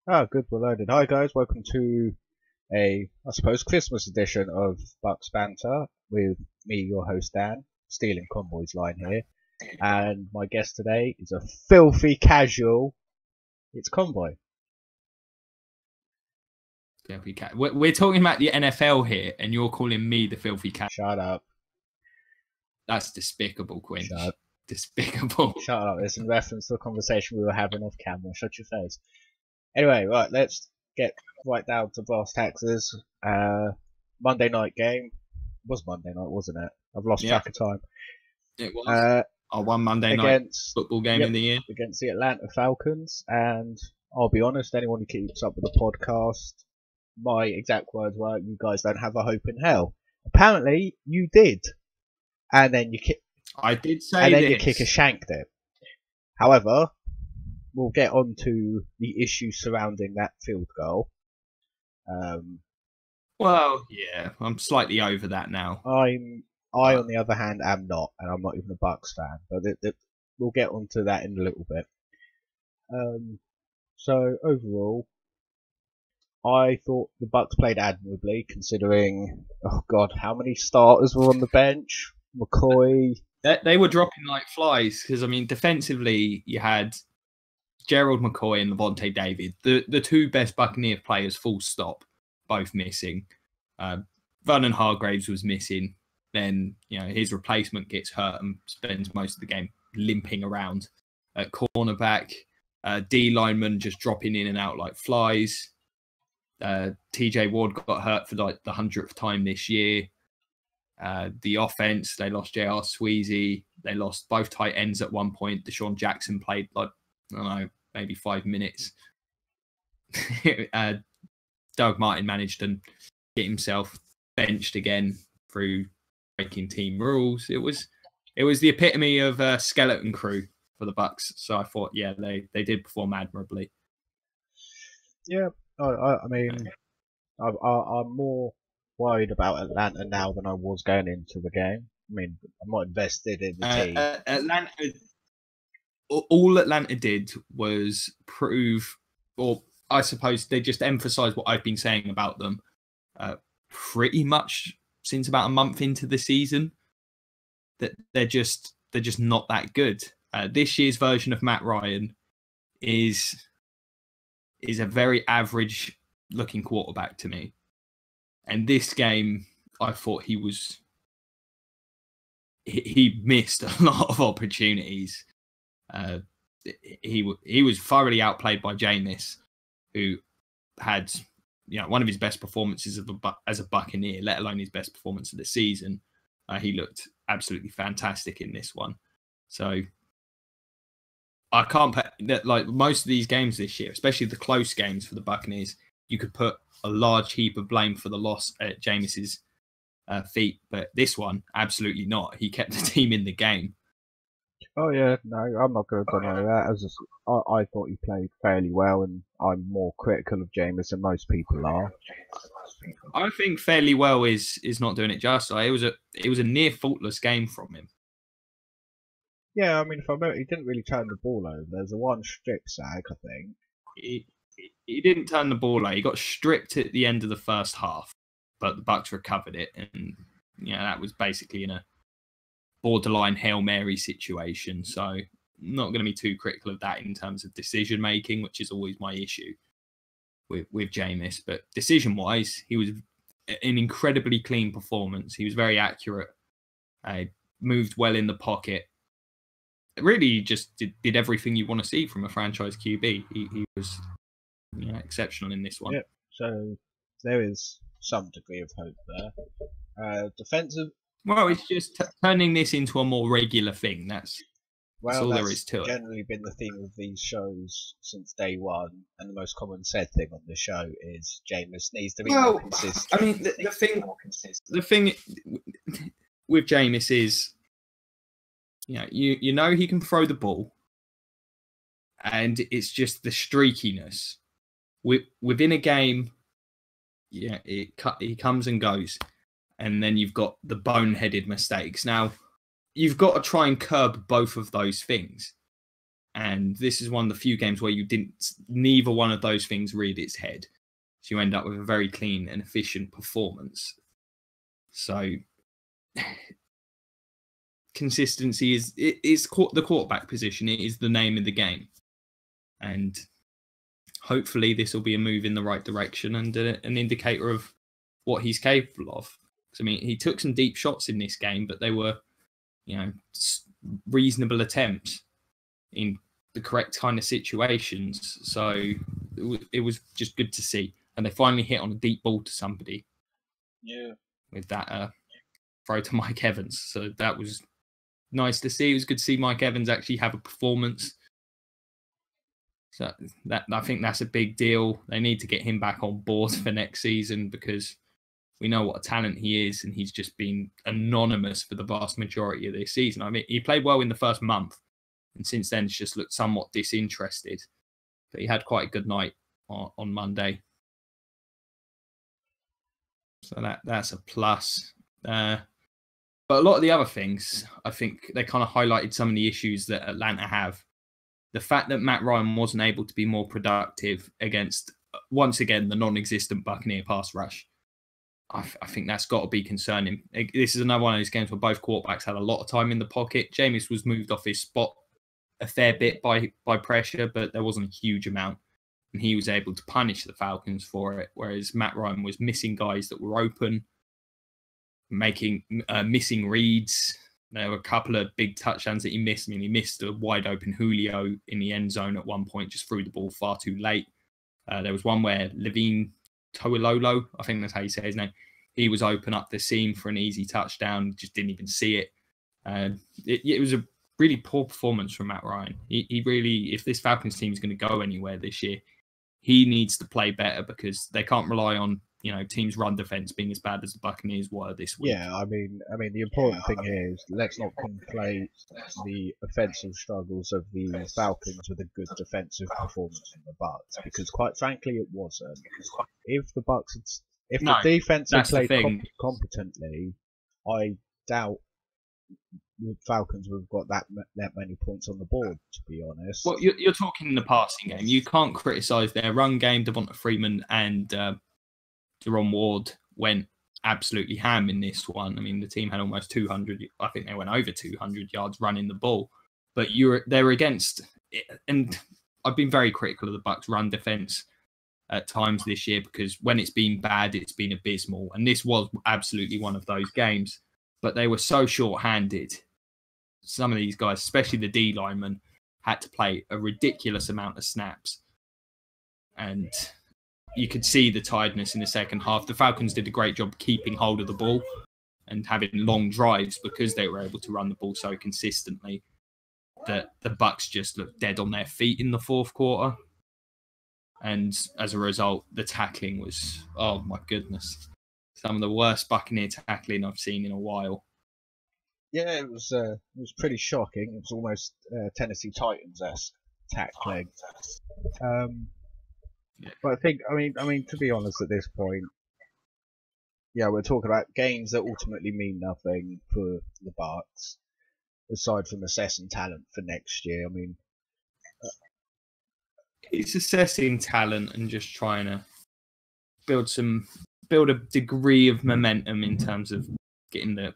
Good, we're loaded. Hi guys, welcome to I suppose, Christmas edition of Bucs Banter with me, your host Dan, stealing Conboy's line here, and my guest today is a filthy casual. It's Conboy. Filthy cat. We're talking about the NFL here, and you're calling me the filthy cat. Shut up. That's despicable, Quinn. Shut up. Despicable. Shut up. It's in reference to the conversation we were having off camera. Shut your face. Anyway, right, let's get right down to brass taxes. Monday night game. It was Monday night, wasn't it? I've lost track of time. It was. Our one Monday night football game in the year. Against the Atlanta Falcons. And I'll be honest, anyone who keeps up with the podcast, my exact words were, you guys don't have a hope in hell. Apparently, you did. And then I did say and then this. you kick a shanked it. However, we'll get on to the issues surrounding that field goal. Well, yeah, I'm slightly over that now. I, on the other hand, am not, and I'm not even a Bucs fan. But we'll get on to that in a little bit. So overall, I thought the Bucs played admirably, considering, oh god, how many starters were on the bench? McCoy. They were dropping like flies because, I mean, defensively, you had Gerald McCoy and Levante David, the two best Buccaneers players, full stop, both missing. Vernon Hargraves was missing. Then, his replacement gets hurt and spends most of the game limping around at cornerback. D linemen just dropping in and out like flies. TJ Ward got hurt for like the 100th time this year. The offense, they lost J.R. Sweezy. They lost both tight ends at one point. Deshaun Jackson played like, I don't know, maybe 5 minutes. Doug Martin managed to get himself benched again through breaking team rules. It was the epitome of a skeleton crew for the Bucs. So I thought, yeah, they did perform admirably. Yeah, I mean, I'm more worried about Atlanta now than I was going into the game. I mean, I'm not invested in the team. Atlanta, all Atlanta did was prove, or I suppose they just emphasised what I've been saying about them pretty much since about a month into the season, that they're just not that good. This year's version of Matt Ryan is a very average looking quarterback to me. And this game, I thought he missed a lot of opportunities. He was thoroughly outplayed by Jameis, who had one of his best performances as a Buccaneer, let alone his best performance of the season. He looked absolutely fantastic in this one. So I can't put that, like most of these games this year, especially the close games for the Buccaneers, you could put a large heap of blame for the loss at Jameis's feet, but this one, absolutely not. He kept the team in the game. Oh yeah, no, I'm not going to deny that. I thought he played fairly well, and I'm more critical of Jameis than most people are. I think fairly well is not doing it justice. It was a near faultless game from him. Yeah, I mean, if I remember, he didn't really turn the ball over. There's a one strip sack, I think. He didn't turn the ball over. He got stripped at the end of the first half, but the Bucs recovered it, and that was basically in a borderline Hail Mary situation. So I'm not going to be too critical of that in terms of decision making, which is always my issue with Jameis. But decision wise, he was an incredibly clean performance. He was very accurate. Moved well in the pocket. Really just did everything you want to see from a franchise QB. He was exceptional in this one. Yep. So there is some degree of hope there. Defensive. Well, it's just turning this into a more regular thing. That's all there is to it. That's generally been the theme of these shows since day one, and the most common said thing on the show is Jameis needs to be more consistent. I mean, the thing with Jameis is, you know he can throw the ball, and it's just the streakiness within a game. Yeah, he comes and goes, and then you've got the boneheaded mistakes. Now, you've got to try and curb both of those things. And this is one of the few games where neither one of those things reared its head. So you end up with a very clean and efficient performance. So consistency is the quarterback position. It is the name of the game. And hopefully this will be a move in the right direction and an indicator of what he's capable of. I mean, he took some deep shots in this game, but they were, reasonable attempts in the correct kind of situations. So it was just good to see. And they finally hit on a deep ball to somebody. Yeah. With that throw to Mike Evans. So that was nice to see. It was good to see Mike Evans actually have a performance. So I think that's a big deal. They need to get him back on board for next season because we know what a talent he is, and he's just been anonymous for the vast majority of this season. I mean, he played well in the first month, and since then it's just looked somewhat disinterested. But he had quite a good night on Monday. So that's a plus. But a lot of the other things, I think they kind of highlighted some of the issues that Atlanta have. The fact that Matt Ryan wasn't able to be more productive against, once again, the non-existent Buccaneer pass rush. I think that's got to be concerning. This is another one of those games where both quarterbacks had a lot of time in the pocket. Jameis was moved off his spot a fair bit by pressure, but there wasn't a huge amount. And he was able to punish the Falcons for it, whereas Matt Ryan was missing guys that were open, missing reads. There were a couple of big touchdowns that he missed. I mean, he missed a wide-open Julio in the end zone at one point, just threw the ball far too late. There was one where Levine Toilolo, I think that's how you say his name, he was open up the seam for an easy touchdown, just didn't even see it. It was a really poor performance from Matt Ryan. He really, if this Falcons team is going to go anywhere this year, he needs to play better because they can't rely on teams' run defense being as bad as the Buccaneers were this week. Yeah, I mean, the important thing here is let's not conflate the offensive struggles of the Falcons with a good defensive performance from the Bucs, because quite frankly, it wasn't. If the defense had played competently, I doubt the Falcons would have got that many points on the board, to be honest. Well, you're talking in the passing game. You can't criticise their run game. Devonta Freeman and Deron Ward went absolutely ham in this one. I mean, the team had almost 200. I think they went over 200 yards running the ball. But they're against, and I've been very critical of the Bucs' run defense at times this year because when it's been bad, it's been abysmal. And this was absolutely one of those games. But they were so short-handed. Some of these guys, especially the D linemen, had to play a ridiculous amount of snaps. And you could see the tiredness in the second half. The Falcons did a great job keeping hold of the ball and having long drives because they were able to run the ball so consistently that the Bucs just looked dead on their feet in the fourth quarter. And as a result, the tackling was, oh my goodness, some of the worst Buccaneer tackling I've seen in a while. Yeah, it was pretty shocking. It was almost Tennessee Titans-esque tackling. But I think, I mean, to be honest, at this point, yeah, we're talking about games that ultimately mean nothing for the Bucs, aside from assessing talent for next year. I mean, it's assessing talent and just trying to build a degree of momentum in terms of getting the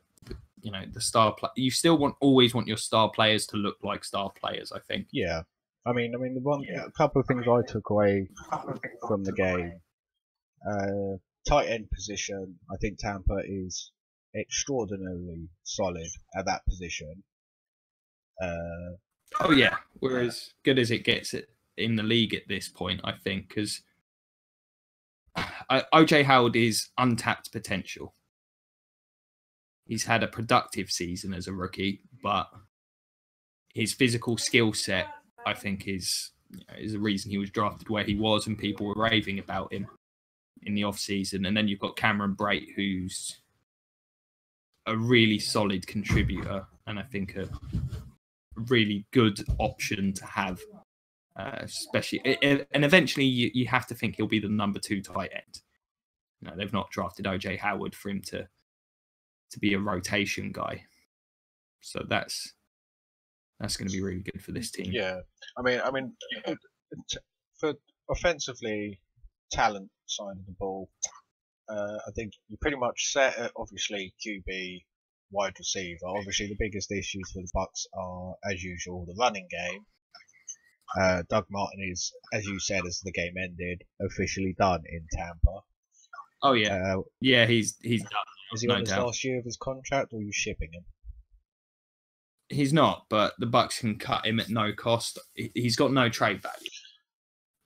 star play. You still always want your star players to look like star players, I think. Yeah. I mean, a couple of things I took away from the game. Tight end position. I think Tampa is extraordinarily solid at that position. Oh yeah, we're as good as it gets in the league at this point, I think, because OJ Howard is untapped potential. He's had a productive season as a rookie, but his physical skill set, I think, is the reason he was drafted where he was, and people were raving about him in the off-season. And then you've got Cameron Brate, who's a really solid contributor, and I think a really good option to have, especially. And eventually, you have to think he'll be the number 2 tight end. They've not drafted OJ Howard for him to be a rotation guy. So that's That's going to be really good for this team. Yeah, I mean, for offensively, talent side of the ball, I think you pretty much set it. Obviously, QB, wide receiver. Obviously, the biggest issues for the Bucs are, as usual, the running game. Doug Martin is, as you said, as the game ended, officially done in Tampa. Oh yeah, yeah, he's done. Is he on his last year of his contract, or are you shipping him? He's not, but the Bucs can cut him at no cost. He's got no trade value.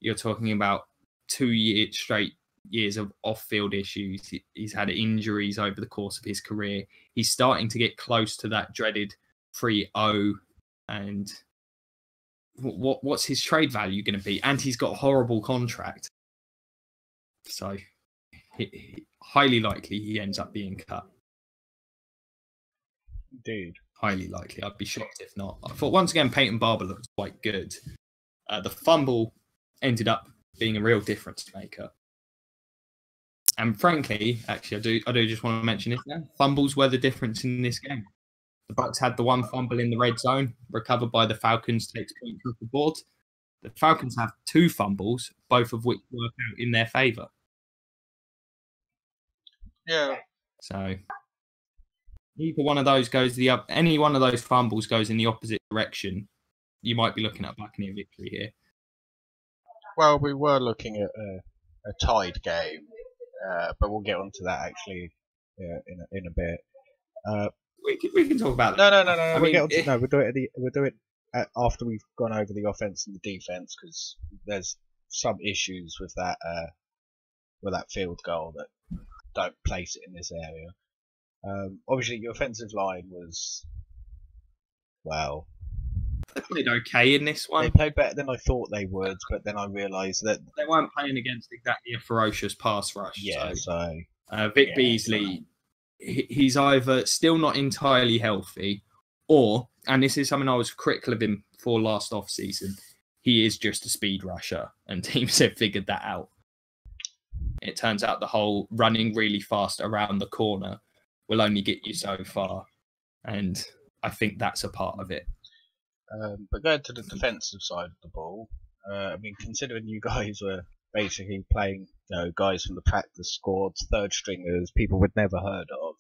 You're talking about 2 straight years of off-field issues. He's had injuries over the course of his career. He's starting to get close to that dreaded 3-0. And what's his trade value going to be? And he's got a horrible contract. So highly likely he ends up being cut. Indeed. Highly likely. I'd be shocked if not. I thought once again Peyton Barber looked quite good. The fumble ended up being a real difference maker. And frankly, actually, I do just want to mention this now. Fumbles were the difference in this game. The Bucs had the one fumble in the red zone, recovered by the Falcons, takes points off the board. The Falcons have 2 fumbles, both of which work out in their favour. Yeah. So either one of those goes any one of those fumbles goes in the opposite direction, you might be looking at a Buccaneer victory here. Well, we were looking at a tied game, but we'll get onto that actually in a bit. We can talk about that. No. We'll do it after we've gone over the offense and the defense, because there's some issues with that field goal that don't place it in this area. Obviously, your offensive line was, well, they played okay in this one. They played better than I thought they would, but then I realised that they weren't playing against exactly a ferocious pass rush. Yeah, so Vic Beasley, he's either still not entirely healthy, or, and this is something I was critical of him for last off-season, he is just a speed rusher, and teams have figured that out. It turns out the whole running really fast around the corner will only get you so far, and I think that's a part of it. But going to the defensive side of the ball, I mean, considering you guys were basically playing, guys from the practice squads, third stringers, people we'd never heard of,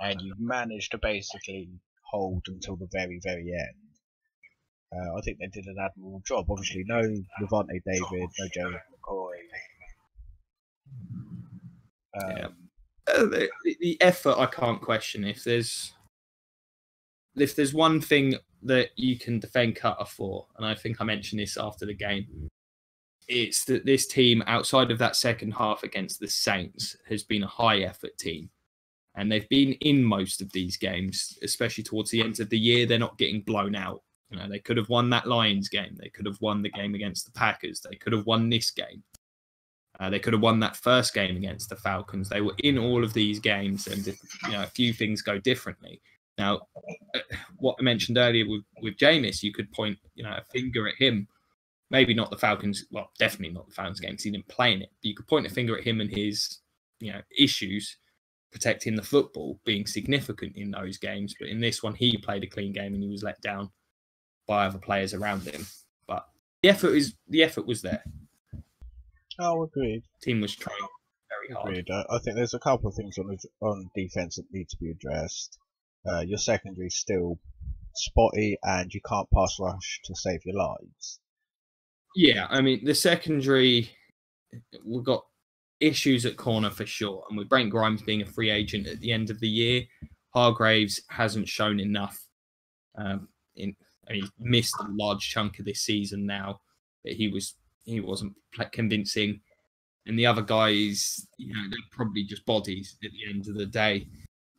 and you managed to basically hold until the very, very end. I think they did an admirable job. Obviously, no Levante David, no Joe McCoy. The effort I can't question. If there's one thing that you can defend Cutter for, and I think I mentioned this after the game, it's that this team, outside of that second half against the Saints, has been a high effort team. And they've been in most of these games, especially towards the end of the year. They're not getting blown out. They could have won that Lions game. They could have won the game against the Packers. They could have won this game. They could have won that first game against the Falcons. They were in all of these games, and a few things go differently. Now, what I mentioned earlier with Jameis, you could point a finger at him. Maybe not the Falcons. Well, definitely not the Falcons game because he didn't play in it. But you could point a finger at him and his issues protecting the football being significant in those games. But in this one, he played a clean game and he was let down by other players around him. But the effort was there. Oh, agreed. Team was trying very hard. Agreed. I think there's a couple of things on defense that need to be addressed. Your secondary is still spotty, and you can't pass rush to save your lives. Yeah, I mean the secondary, we've got issues at corner for sure, and with Brent Grimes being a free agent at the end of the year, Hargraves hasn't shown enough. He missed a large chunk of this season now, but he wasn't convincing. And the other guys, they're probably just bodies at the end of the day.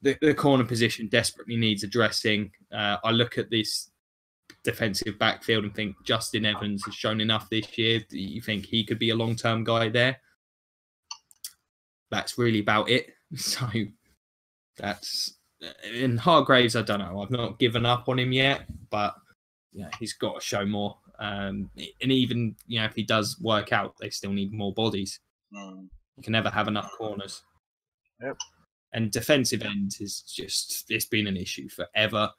The corner position desperately needs addressing. I look at this defensive backfield and think Justin Evans has shown enough this year. Do you think he could be a long-term guy there? That's really about it. So that's... In Hargraves, I don't know. I've not given up on him yet, but he's got to show more. And even if he does work out, they still need more bodies. You can never have enough corners. Yep. And defensive end is it's been an issue forever.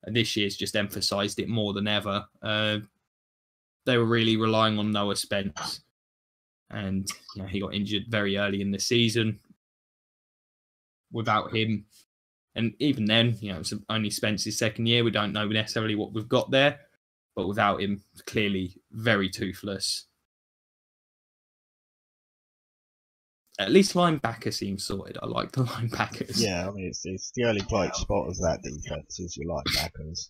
This year's just emphasised it more than ever. They were really relying on Noah Spence, and he got injured very early in the season. Without him, and even then, it's only Spence's second year. We don't know necessarily what we've got there, but without him, clearly very toothless. At least linebacker seems sorted. I like the linebackers. Yeah, I mean, it's the only bright spot of that defense is your linebackers.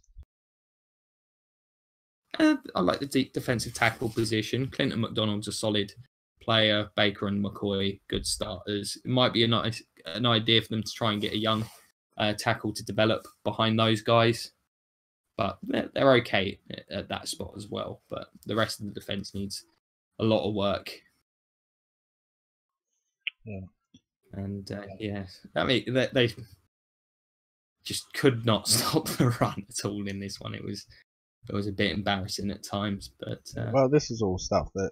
I like the deep defensive tackle position. Clinton McDonald's a solid player. Baker and McCoy, good starters. It might be an idea for them to try and get a young tackle to develop behind those guys. But they're okay at that spot as well. But the rest of the defense needs a lot of work. Yeah. And I mean, they just could not stop the run at all in this one. It was a bit embarrassing at times, but well, this is all stuff that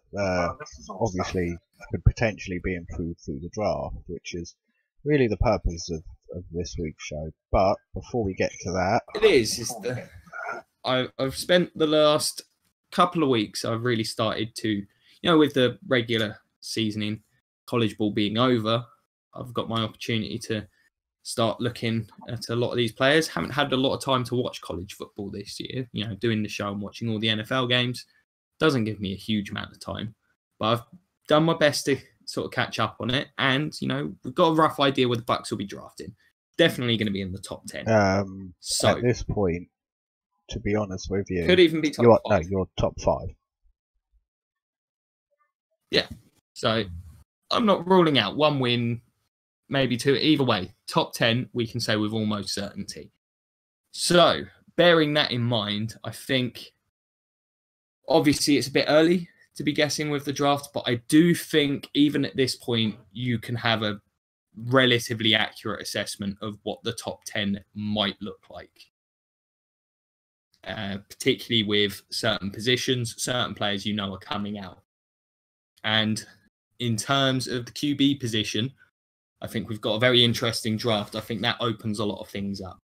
obviously could potentially be improved through the draft, which is really the purpose of this week's show. But before we get to that, I've spent the last couple of weeks. I've really started to, with the regular seasoning, college ball being over, I've got my opportunity to start looking at a lot of these players. Haven't had a lot of time to watch college football this year. Doing the show and watching all the NFL games doesn't give me a huge amount of time. But I've done my best to sort of catch up on it. And, we've got a rough idea where the Bucs will be drafting. Definitely going to be in the top 10. So at this point, to be honest with you, could even be top 5. No, you're top 5. Yeah. So I'm not ruling out one win, maybe 2. Either way, top 10, we can say with almost certainty. So, bearing that in mind, I think, obviously, it's a bit early to be guessing with the draft, but I do think even at this point, you can have a relatively accurate assessment of what the top 10 might look like. Particularly with certain positions, certain players are coming out. And in terms of the QB position, I think we've got a very interesting draft. I think that opens a lot of things up.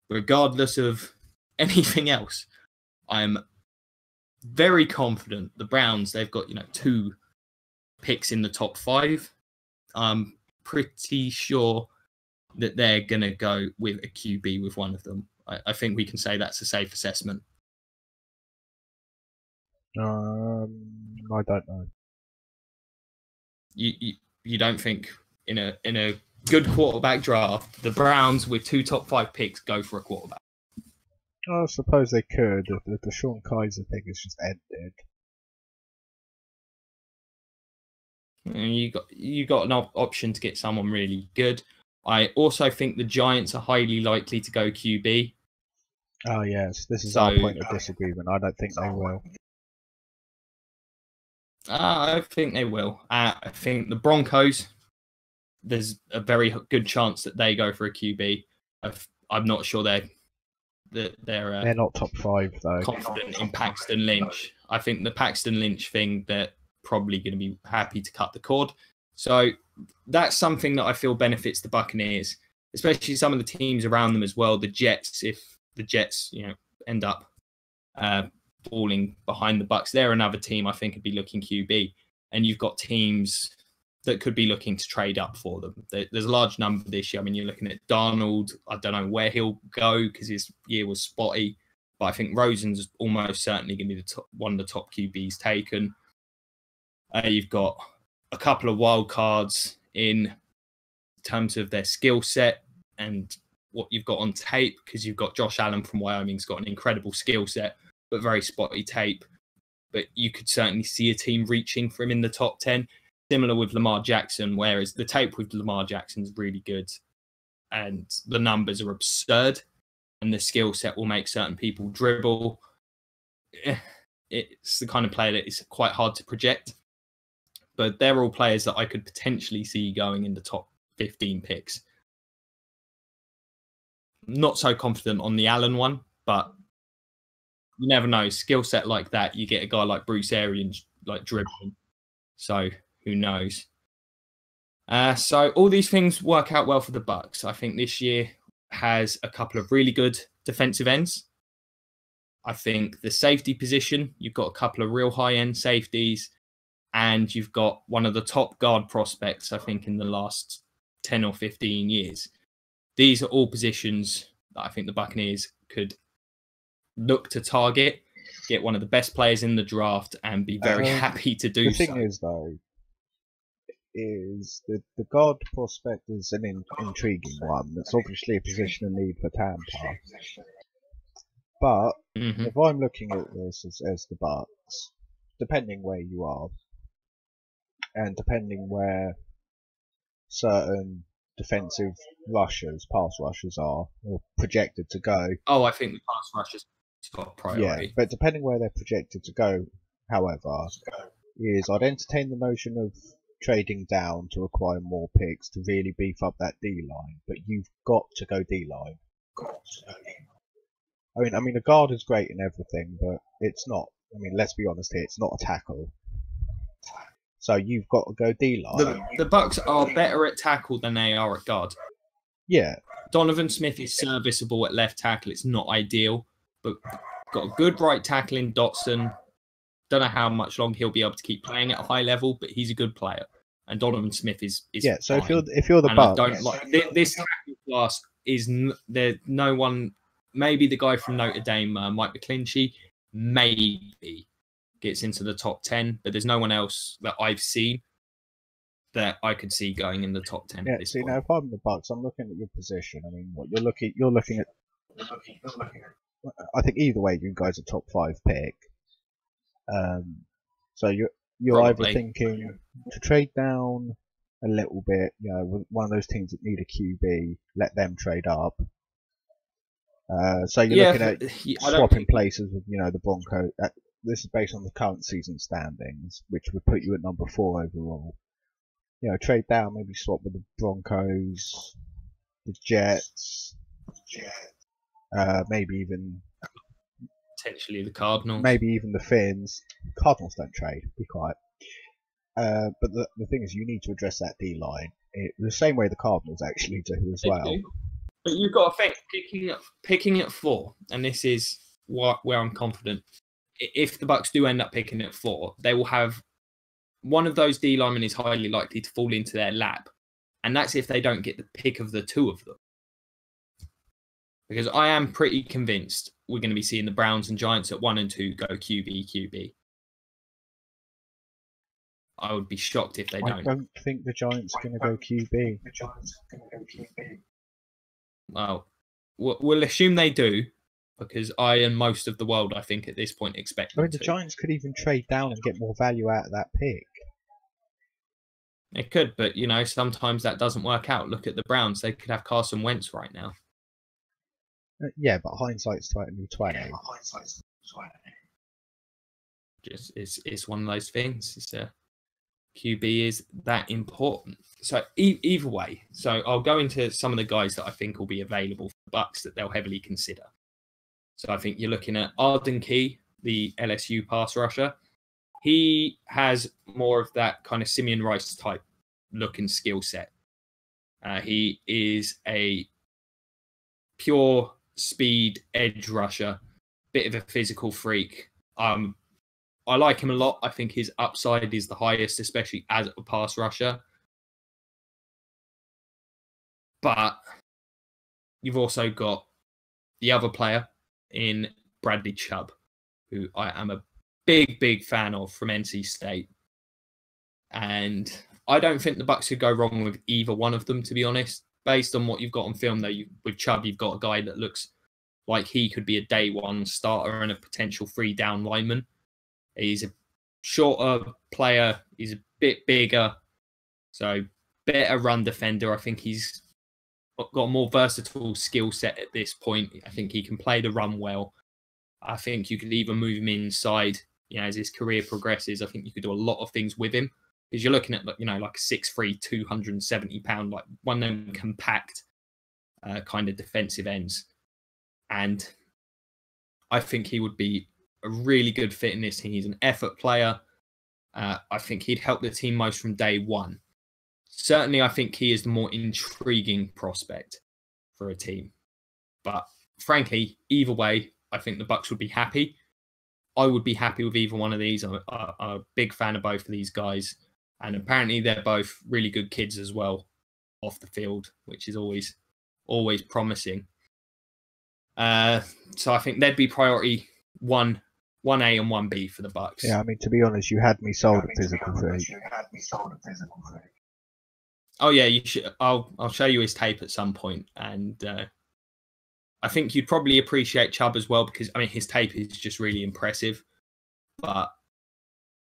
Regardless of anything else, I'm very confident the Browns, they've got, 2 picks in the top 5. I'm pretty sure that they're going to go with a QB with one of them. I think we can say that's a safe assessment. I don't know. You don't think in a good quarterback draft, the Browns with 2 top 5 picks go for a quarterback? I suppose they could. The Sean Kaiser thing has just ended. And you got an option to get someone really good. I also think the Giants are highly likely to go QB. Oh yes, this is our point of disagreement. I don't think they will. I think they will. I think the Broncos, there's a very good chance that they go for a QB. I'm not sure they're not top 5 though. Confident in Paxton Lynch. I think the Paxton Lynch thing, they're probably going to be happy to cut the cord. So that's something that I feel benefits the Buccaneers, especially some of the teams around them as well. The Jets, if the Jets, end up falling behind the Bucs, they're another team I think would be looking QB. And you've got teams that could be looking to trade up for them. There's a large number this year. I mean, you're looking at Darnold. I don't know where he'll go because his year was spotty, but I think Rosen's almost certainly going to be one of the top QBs taken. You've got a couple of wild cards in terms of their skill set and what you've got on tape, because you've got Josh Allen from Wyoming's got an incredible skill set, but very spotty tape. But you could certainly see a team reaching for him in the top 10. Similar with Lamar Jackson, whereas the tape with Lamar Jackson is really good and the numbers are absurd and the skill set will make certain people dribble. It's the kind of player that is quite hard to project. But they're all players that I could potentially see going in the top 15 picks. Not so confident on the Allen one, but you never know. Skill set like that, you get a guy like Bruce Arians like dribbling. So who knows? So all these things work out well for the Bucs. I think this year has a couple of really good defensive ends. I think the safety position, you've got a couple of real high-end safeties, and you've got one of the top guard prospects, I think, in the last 10 or 15 years. These are all positions that I think the Buccaneers could look to target, get one of the best players in the draft, and be very happy to do so. The thing is, though, is the guard prospect is an intriguing one. That's obviously a position of need for Tampa. But if I'm looking at this as the Bucs, depending where you are, and depending where certain defensive rushers, pass rushers are, or projected to go. Oh, I think the pass rushers top priority. Yeah, but depending where they're projected to go, however, is I'd entertain the notion of trading down to acquire more picks to really beef up that D-line. But you've got to go D-line. I mean, a guard is great and everything, but it's not. I mean, let's be honest here, it's not a tackle. So you've got to go D-line. The Bucs are better at tackle than they are at guard. Yeah. Donovan Smith is serviceable at left tackle. It's not ideal, but got a good right tackle in Dotson. Don't know how much longer he'll be able to keep playing at a high level, but he's a good player. And Donovan Smith is yeah. So fine. if you're the Bucs, don't like this tackle class is there. No one. Maybe the guy from Notre Dame, Mike McClinchy, maybe gets into the top 10, but there's no one else that I've seen that I could see going in the top 10. Yeah, at this see, point. now if I'm the Bucs, I'm looking at your position. I mean, what you're looking at. I think either way, you guys are top 5 pick. So you're Probably. either thinking to trade down a little bit, you know, with one of those teams that need a QB, let them trade up. So you're looking at swapping places with, you know, the Broncos. This is based on the current season standings, which would put you at number 4 overall. You know, trade down, maybe swap with the Broncos, the Jets, maybe even potentially the Cardinals. Maybe even the Finns. Cardinals don't trade, be quiet. But the thing is, you need to address that D-line the same way the Cardinals actually do as well. Do. But you've got to think, picking at 4, and this is where I'm confident. If the Bucs do end up picking at 4, they will have one of those D linemen is highly likely to fall into their lap, and that's if they don't get the pick of the 2 of them. Because I am pretty convinced we're going to be seeing the Browns and Giants at 1 and 2 go QB. I would be shocked if they don't. I don't think the Giants are going to go QB. Well, we'll assume they do, because I and most of the world, I think, at this point expect them the Giants could even trade down and get more value out of that pick. It could, but, you know, sometimes that doesn't work out. Look at the Browns. They could have Carson Wentz right now. Yeah, but hindsight's 2020. Just it's one of those things. It's QB is that important. So either way, so I'll go into some of the guys that I think will be available for the Bucs that they'll heavily consider. So I think you're looking at Arden Key, the LSU pass rusher. He has more of that kind of Simeon Rice type look and skill set. He is a pure speed edge rusher, bit of a physical freak. I like him a lot. I think his upside is the highest, especially as a pass rusher. But you've also got the other player in Bradley Chubb, who I am a big fan of from NC State. And I don't think the Bucs could go wrong with either one of them, to be honest. Based on what you've got on film, though, with Chubb, you've got a guy that looks like he could be a day 1 starter and a potential 3-down lineman. He's a shorter player. He's a bit bigger. So better run defender. I think he's got a more versatile skill set at this point. I think he can play the run well. I think you could even move him inside, you know, as his career progresses. I think you could do a lot of things with him, because you're looking at, you know, like a 6'3", 270-pound, like one of them compact kind of defensive ends. And I think he would be a really good fit in this team. He's an effort player. I think he'd help the team most from day 1. Certainly, I think he is the more intriguing prospect for a team. But frankly, either way, I think the Bucs would be happy. I would be happy with either one of these. I'm a big fan of both of these guys. And apparently they're both really good kids as well off the field, which is always promising. So I think they'd be priority 1A and 1B for the Bucs. Yeah, I mean, to be honest, you had me sold at physical freak. Oh yeah, you should. I'll show you his tape at some point, and I think you'd probably appreciate Chubb as well because I mean his tape is just really impressive, but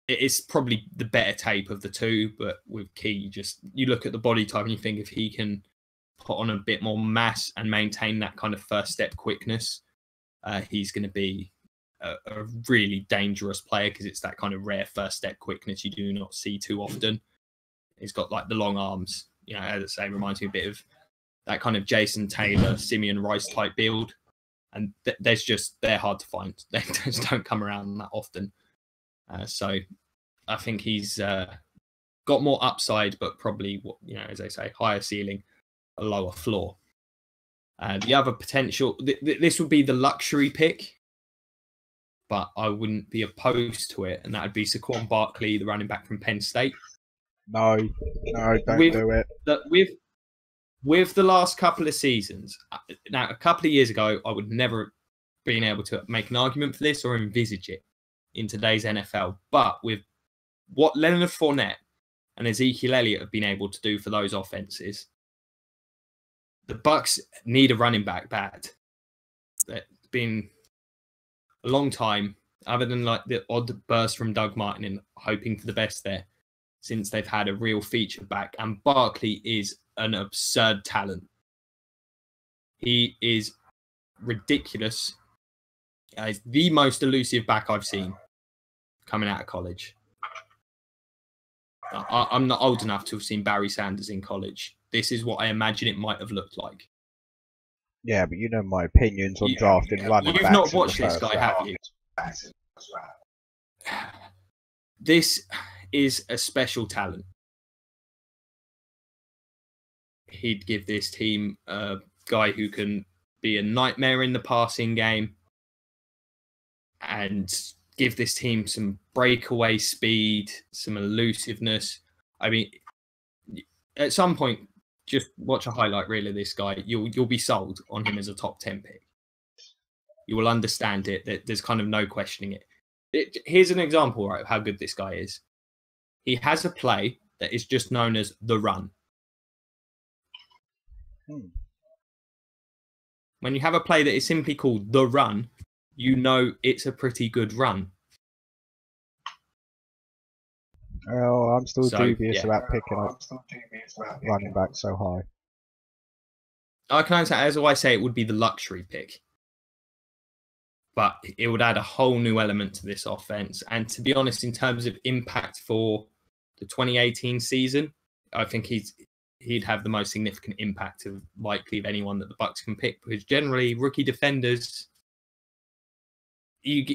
it is probably the better tape of the two. But with Key, you look at the body type and you think if he can put on a bit more mass and maintain that kind of first step quickness, he's going to be a really dangerous player because it's that kind of rare first step quickness you do not see too often. He's got like the long arms, you know, as I say, reminds me a bit of that kind of Jason Taylor, Simeon Rice type build. And they're hard to find. They just don't come around that often. So I think he's got more upside, but probably, you know, as I say, higher ceiling, a lower floor. The other potential, this would be the luxury pick, but I wouldn't be opposed to it. And that would be Saquon Barkley, the running back from Penn State. No, don't do it. With the last couple of seasons, now a couple of years ago, I would never been able to make an argument for this or envisage it in today's NFL. But with what Leonard Fournette and Ezekiel Elliott have been able to do for those offenses, the Bucs need a running back bad. It's been a long time, other than like the odd burst from Doug Martin and hoping for the best there, since they've had a real feature back. And Barkley is an absurd talent. He is ridiculous. He's the most elusive back I've seen coming out of college. I'm not old enough to have seen Barry Sanders in college. This is what I imagine it might have looked like. Yeah, but you know my opinions on drafting running backs. You've not watched this guy, have you? This is a special talent. He'd give this team a guy who can be a nightmare in the passing game and give this team some breakaway speed, some elusiveness. I mean, at some point, just watch a highlight reel of this guy. You'll be sold on him as a top 10 pick. You will understand it. There's kind of no questioning it. Here's an example, right, of how good this guy is. He has a play that is just known as the run. When you have a play that is simply called the run, you know it's a pretty good run. Oh, I'm still dubious about picking up running back so high. I can understand, as I say, it would be the luxury pick. But it would add a whole new element to this offense. And to be honest, in terms of impact for the 2018 season, I think he'd have the most significant impact of likely of anyone that the Bucs can pick, because generally rookie defenders,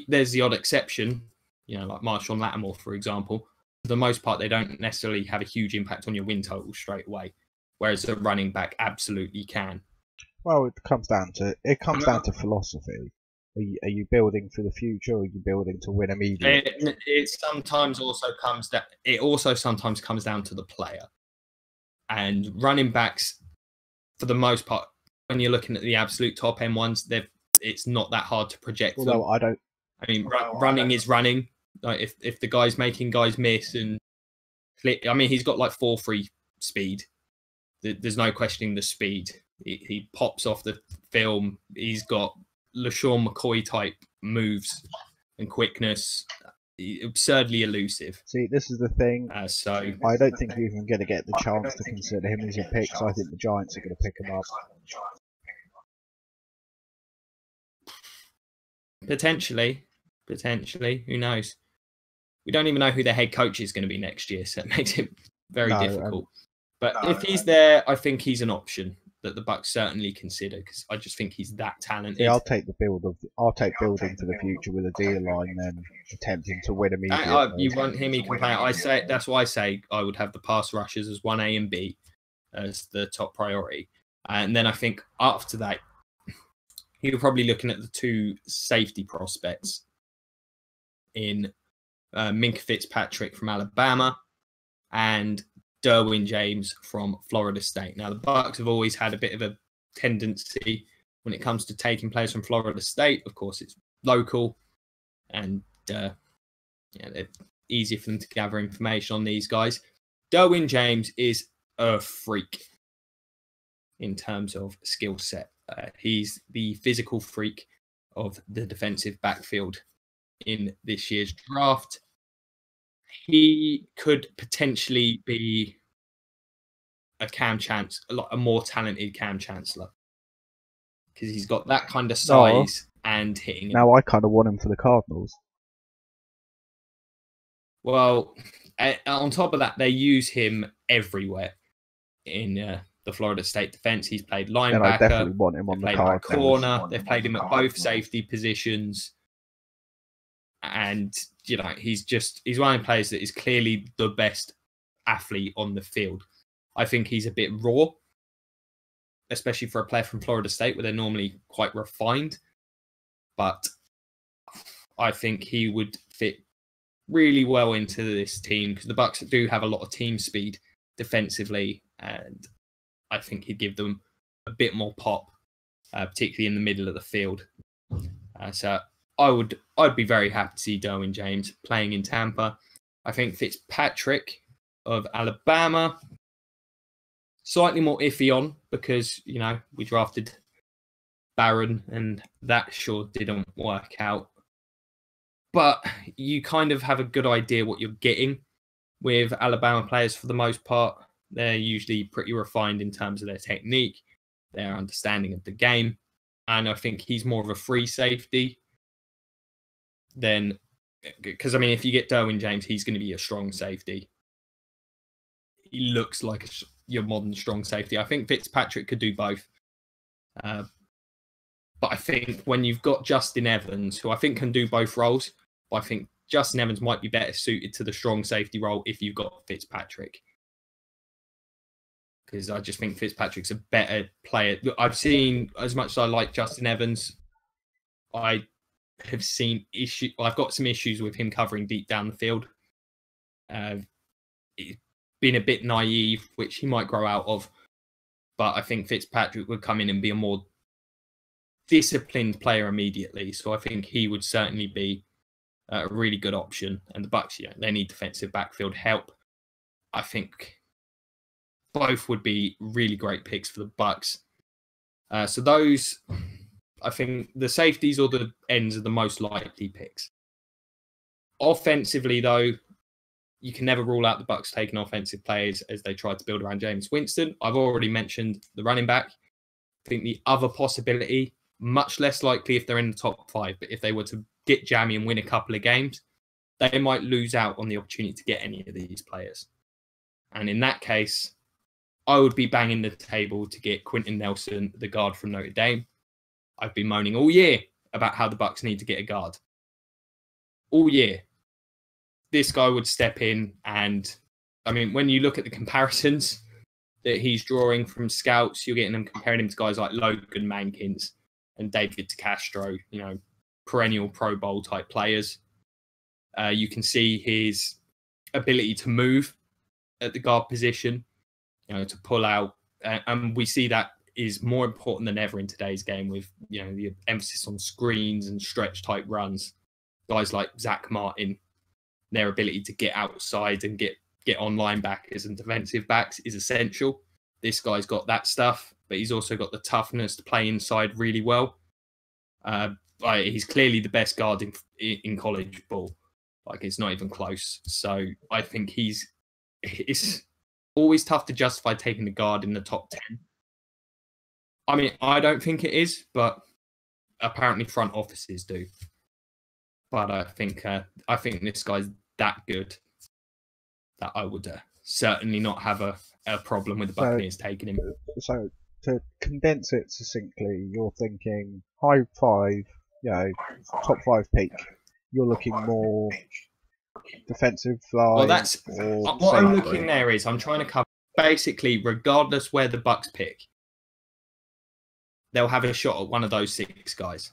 there's the odd exception, you know, like Marshawn Lattimore, for example. For the most part, they don't necessarily have a huge impact on your win total straight away, whereas a running back absolutely can. Well, it comes down to philosophy. Are you building for the future, or are you building to win immediately? It sometimes also comes down. It also sometimes comes down to the player. And running backs, for the most part, when you're looking at the absolute top end ones, it's not that hard to project. Although them. Running is running. Like if the guy's making guys miss and click, I mean, he's got like 4.3 speed. There's no questioning the speed. He pops off the film. He's got LaShawn McCoy type moves and quickness. Absurdly elusive. See, this is the thing. So I don't think you're even going to get the chance to consider him as a pick. So I think the Giants are going to pick him up. Potentially, who knows? We don't even know who their head coach is going to be next year, so it makes it very difficult. But if he's there, I think he's an option that the Bucs certainly consider, because I just think he's that talented. Yeah, I'll take building for the future with a deal line, then attempting to win immediately. You want him? He can play. That's why I say I would have the pass rushers as 1A and B as the top priority, and then I think after that, you're probably looking at the two safety prospects in Minkah Fitzpatrick from Alabama and Derwin James from Florida State. Now, the Bucs have always had a bit of a tendency when it comes to taking players from Florida State. Of course, it's local and it's easier for them to gather information on these guys. Derwin James is a freak in terms of skill set. He's the physical freak of the defensive backfield in this year's draft. He could potentially be a more talented Cam Chancellor, because he's got that kind of size and hitting. Now I kind of want him for the Cardinals. Well, on top of that, they use him everywhere in the Florida State defense. He's played linebacker. And I definitely want him on the Cardinals. Corner. They've played him at both safety positions. And, he's one of the players that is clearly the best athlete on the field. I think he's a bit raw, especially for a player from Florida State, where they're normally quite refined. But I think he would fit really well into this team, because the Bucs do have a lot of team speed defensively, and I think he'd give them a bit more pop, particularly in the middle of the field. So I'd be very happy to see Derwin James playing in Tampa. I think Fitzpatrick of Alabama, slightly more iffy on, because we drafted Barron and that sure didn't work out. But you kind of have a good idea what you're getting with Alabama players for the most part. They're usually pretty refined in terms of their technique, their understanding of the game. And I think he's more of a free safety than, because if you get Derwin James, he's going to be a strong safety. He looks like your modern strong safety. I think Fitzpatrick could do both. But I think when you've got Justin Evans, who I think can do both roles, I think Justin Evans might be better suited to the strong safety role if you've got Fitzpatrick. Because I just think Fitzpatrick's a better player. I've seen, as much as I like Justin Evans, I have seen issues. I've got some issues with him covering deep down the field. Being a bit naive, which he might grow out of. But I think Fitzpatrick would come in and be a more disciplined player immediately. So I think he would certainly be a really good option. And the Bucs, they need defensive backfield help. I think both would be really great picks for the Bucs. So those, I think the safeties or the ends are the most likely picks. Offensively, though, you can never rule out the Bucs taking offensive players as they try to build around Jameis Winston. I've already mentioned the running back. I think the other possibility, much less likely if they're in the top 5, but if they were to get jammy and win a couple of games, they might lose out on the opportunity to get any of these players. And in that case, I would be banging the table to get Quentin Nelson, the guard from Notre Dame. I've been moaning all year about how the Bucs need to get a guard. All year. This guy would step in, and when you look at the comparisons that he's drawing from scouts, you're getting them comparing him to guys like Logan Mankins and David DeCastro, perennial Pro Bowl type players. You can see his ability to move at the guard position, to pull out. And we see that is more important than ever in today's game with, the emphasis on screens and stretch type runs. Guys like Zach Martin, their ability to get outside and get on linebackers and defensive backs is essential. This guy's got that stuff, but he's also got the toughness to play inside really well. He's clearly the best guard in college ball. It's not even close. So I think it's always tough to justify taking the guard in the top 10. I don't think it is, but apparently front offices do. But I think this guy's that good that I would certainly not have a problem with the Buccaneers taking him. So to condense it succinctly, you're thinking high 5, top 5 pick. You're looking more defensive line. Well, that's what I'm looking there is I'm trying to cover basically regardless where the Bucs pick. they'll have a shot at one of those 6 guys.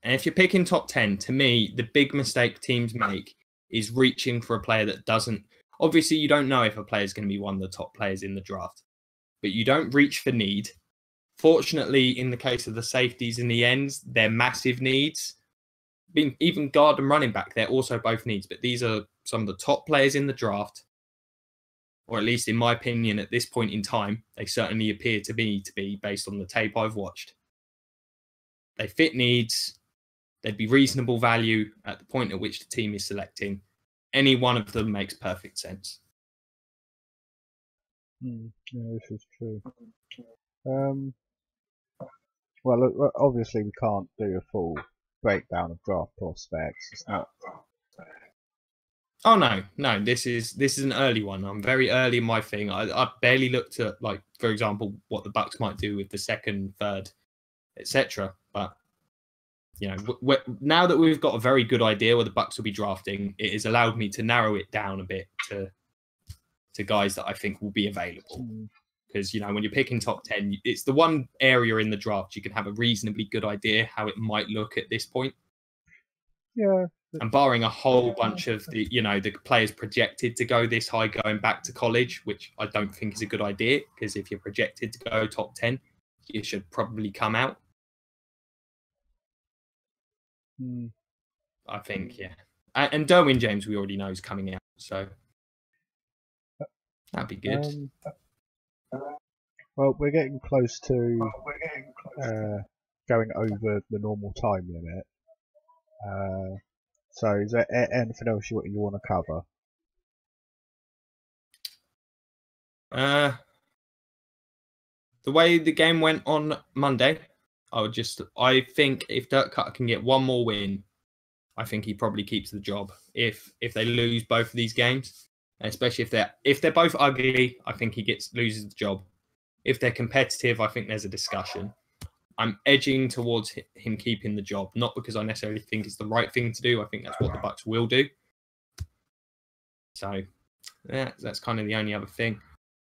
And if you're picking top 10, to me, the big mistake teams make is reaching for a player that doesn't. Obviously, you don't know if a player is going to be one of the top players in the draft, but you don't reach for need. Fortunately, in the case of the safeties in the ends, they're massive needs. Even guard and running back, they're also both needs. But these are some of the top players in the draft, or at least in my opinion, at this point in time, they certainly appear to be based on the tape I've watched. They fit needs. They'd be reasonable value at the point at which the team is selecting. Any one of them makes perfect sense. Yeah, this is true. Well, look, obviously we can't do a full breakdown of draft prospects. It's not. Oh no! This is an early one. I'm very early in my thing. I barely looked at, like, for example, what the Bucs might do with the second, third, etc. But you know, now that we've got a very good idea where the Bucs will be drafting, it has allowed me to narrow it down a bit to guys that I think will be available. Because, you know, when you're picking top 10, it's the one area in the draft you can have a reasonably good idea how it might look at this point. Yeah. And barring a whole bunch of the players projected to go this high going back to college, which I don't think is a good idea, because if you're projected to go top 10, you should probably come out. I think, yeah. And Derwin James, we already know, is coming out, so that'd be good. Well, we're getting close to going over the normal time limit. So is there anything else you want to cover? The way the game went on Monday, I think if Dirk Cutter can get one more win, I think he probably keeps the job. If they lose both of these games, especially if they're both ugly, I think he loses the job. If they're competitive, I think there's a discussion. I'm edging towards him keeping the job, not because I necessarily think it's the right thing to do. I think that's what the Bucs will do. So, yeah, that's kind of the only other thing.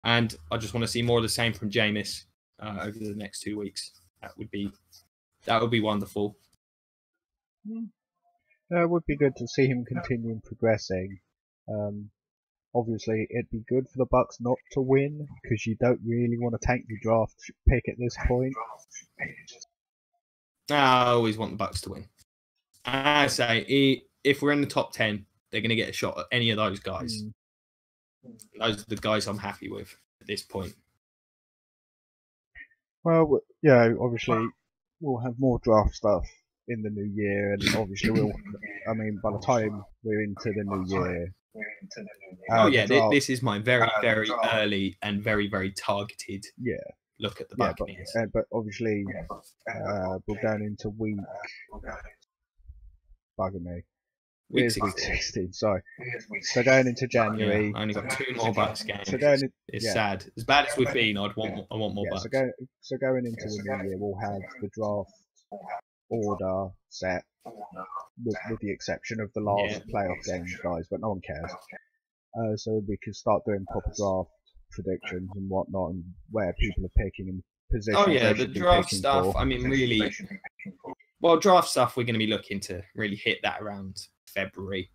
And I just want to see more of the same from Jameis over the next 2 weeks. That would be wonderful. It would be good to see him continuing progressing. Obviously, it'd be good for the Bucs not to win, because you don't really want to tank your draft pick at this point. I always want the Bucs to win. I say, if we're in the top 10, they're going to get a shot at any of those guys. Those are the guys I'm happy with at this point. Well, yeah, obviously, we'll have more draft stuff in the new year, and obviously by the time we're into the new year... this is my very, very early and very, very targeted look at the Buccaneers. But obviously, we're going into week... Bugging me. Week 16, sorry. So going into January... I only got 2 more Bucs games. So it's sad. As bad as we've been, I want more Bucs. So going into the new year, we'll have the draft order set, with the exception of the last playoff games, guys, but no one cares. So we can start doing proper draft predictions and whatnot, and where people are picking and positions. Oh yeah, the draft stuff. I mean, really. Well, draft stuff, we're going to be looking to really hit that around February.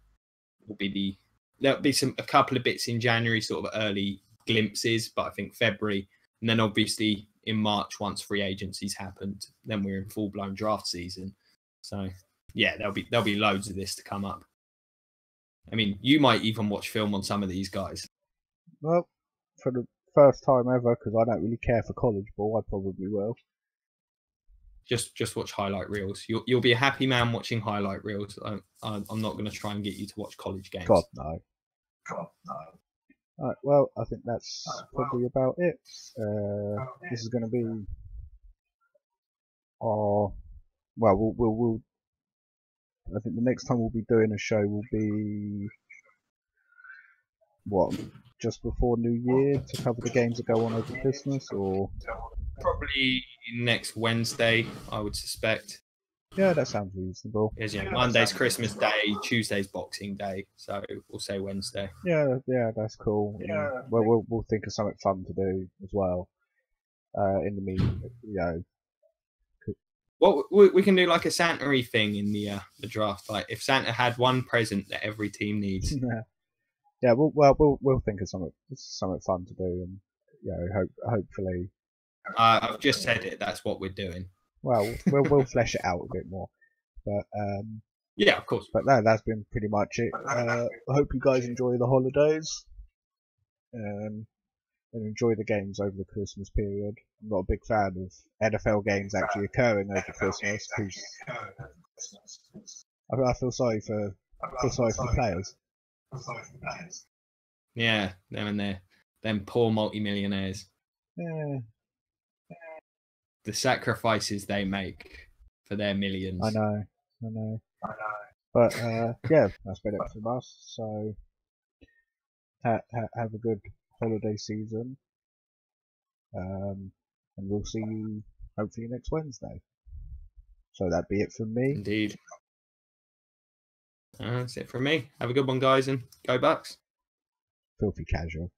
There'll be a couple of bits in January, sort of early glimpses, but I think February, and then obviously in March, once free agency's happened, then we're in full blown draft season. So yeah, there'll be loads of this to come up. I mean, you might even watch film on some of these guys. Well, for the first time ever, because I don't really care for college ball, I probably will. Just watch highlight reels. You'll be a happy man watching highlight reels. I'm not going to try and get you to watch college games. God no. Alright, well, I think that's probably about it. This is going to be our... Well, we'll... I think the next time we'll be doing a show will be... What? Just before New Year to cover the games that go on over Christmas, or... Probably next Wednesday, I would suspect. Yeah, that sounds reasonable. Because Monday's Christmas Day, Tuesday's Boxing Day, so we'll say Wednesday. Yeah, that's cool. Yeah. Well, we'll think of something fun to do as well. In the mean, Well, we can do like a Santa-y thing in the draft. Like if Santa had one present that every team needs. Yeah, we'll think of something fun to do, and hopefully. I've just said it. That's what we're doing. Well, we'll flesh it out a bit more, but yeah, of course. But no, that's been pretty much it. I hope you guys enjoy the holidays, and enjoy the games over the Christmas period. I'm not a big fan of NFL games actually occurring over Christmas because I feel sorry for the players. Yeah, them poor multimillionaires. Yeah. The sacrifices they make for their millions. I know. But yeah, that's been it from us. So have a good holiday season, and we'll see you hopefully next Wednesday. So that'd be it from me. Indeed. That's it from me. Have a good one, guys, and go Bucs. Filthy casual.